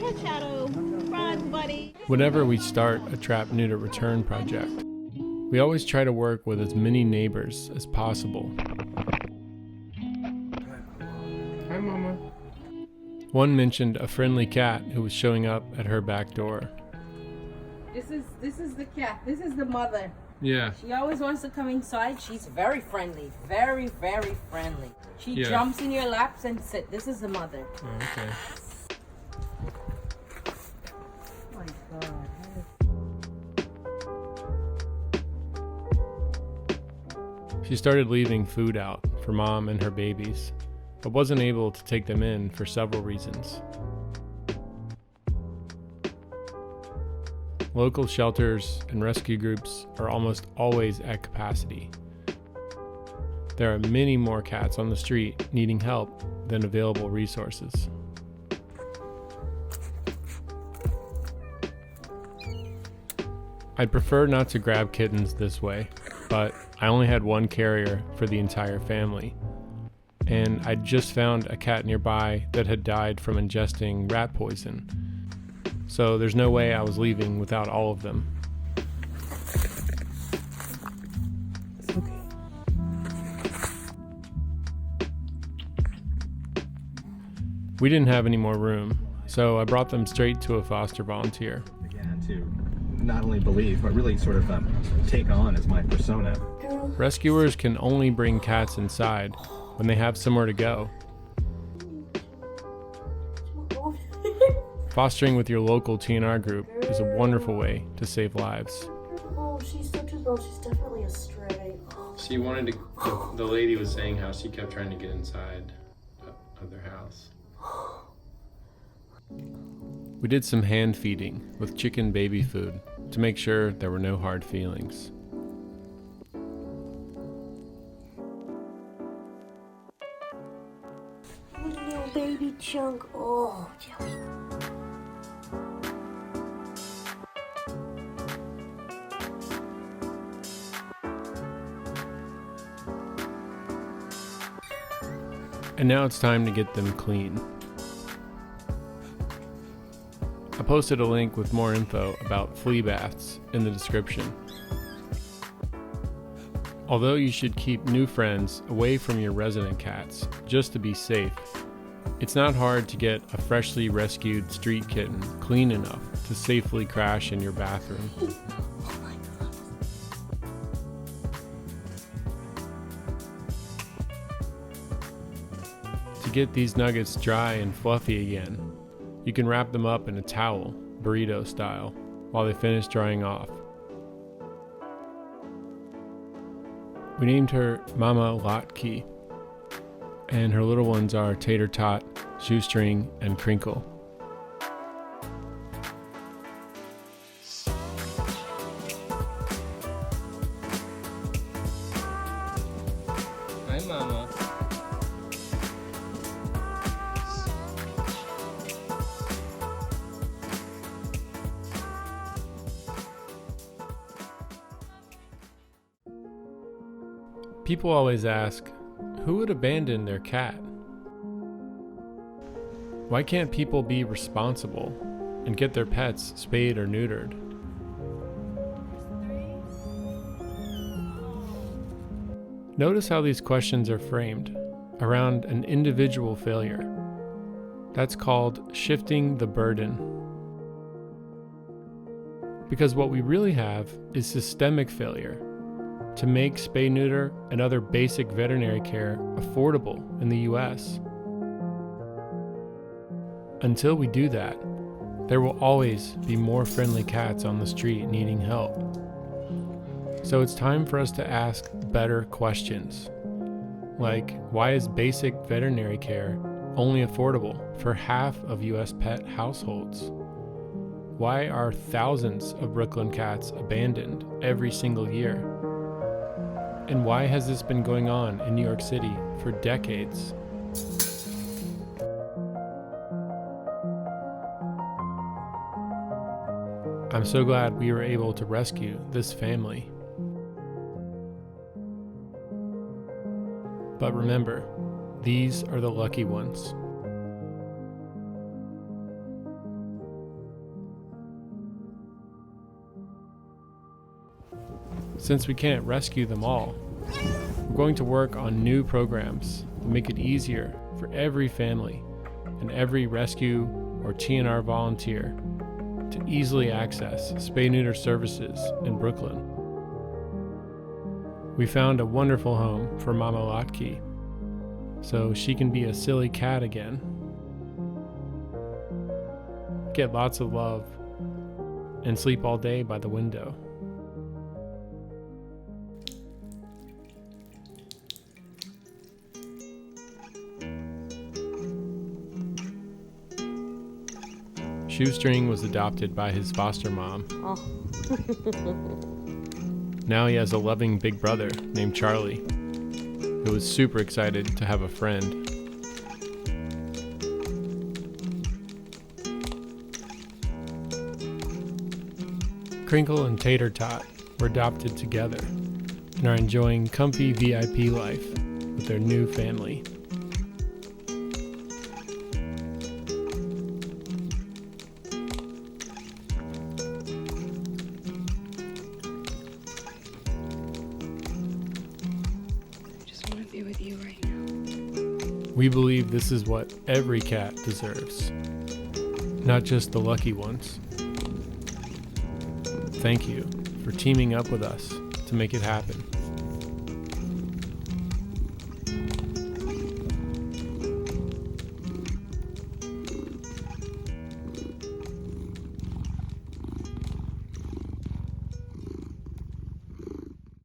ahead, Shadow. Run, buddy. Whenever we start a trap neuter return project, we always try to work with as many neighbors as possible. Hi, Mama. One mentioned a friendly cat who was showing up at her back door. This is the cat. This is the mother. Yeah. She always wants to come inside. She's very friendly. Very, very friendly. She jumps in your laps and sit. This is the mother. Oh, okay. Oh my God. She started leaving food out for Mom and her babies, but wasn't able to take them in for several reasons. Local shelters and rescue groups are almost always at capacity. There are many more cats on the street needing help than available resources. I'd prefer not to grab kittens this way, but I only had one carrier for the entire family, and I'd just found a cat nearby that had died from ingesting rat poison. So there's no way I was leaving without all of them. It's okay. We didn't have any more room, so I brought them straight to a foster volunteer. Began to not only believe, but really sort of take on as my persona. Rescuers can only bring cats inside when they have somewhere to go. Fostering with your local TNR group is a wonderful way to save lives. Oh, she's such a girl. She's definitely a stray. She wanted to, the lady was saying how she kept trying to get inside of their house. We did some hand feeding with chicken baby food to make sure there were no hard feelings. Little baby chunk. Oh, jelly. And now it's time to get them clean. I posted a link with more info about flea baths in the description. Although you should keep new friends away from your resident cats just to be safe, it's not hard to get a freshly rescued street kitten clean enough to safely crash in your bathroom. To get these nuggets dry and fluffy again, you can wrap them up in a towel, burrito style, while they finish drying off. We named her Mama Latke, and her little ones are Tater Tot, Shoestring, and Crinkle. Hi, Mama. People always ask, who would abandon their cat? Why can't people be responsible and get their pets spayed or neutered? Notice how these questions are framed around an individual failure. That's called shifting the burden. Because what we really have is systemic failure to make spay neuter and other basic veterinary care affordable in the US. Until we do that, there will always be more friendly cats on the street needing help. So it's time for us to ask better questions. Like, why is basic veterinary care only affordable for half of US pet households? Why are thousands of Brooklyn cats abandoned every single year? And why has this been going on in New York City for decades? I'm so glad we were able to rescue this family. But remember, these are the lucky ones. Since we can't rescue them all, we're going to work on new programs to make it easier for every family and every rescue or TNR volunteer to easily access spay-neuter services in Brooklyn. We found a wonderful home for Mama Latke, so she can be a silly cat again, get lots of love, and sleep all day by the window. Shoestring was adopted by his foster mom. Oh. Now he has a loving big brother named Charlie, who is super excited to have a friend. Crinkle and Tater Tot were adopted together and are enjoying comfy VIP life with their new family. With you right now. We believe this is what every cat deserves, not just the lucky ones. Thank you for teaming up with us to make it happen.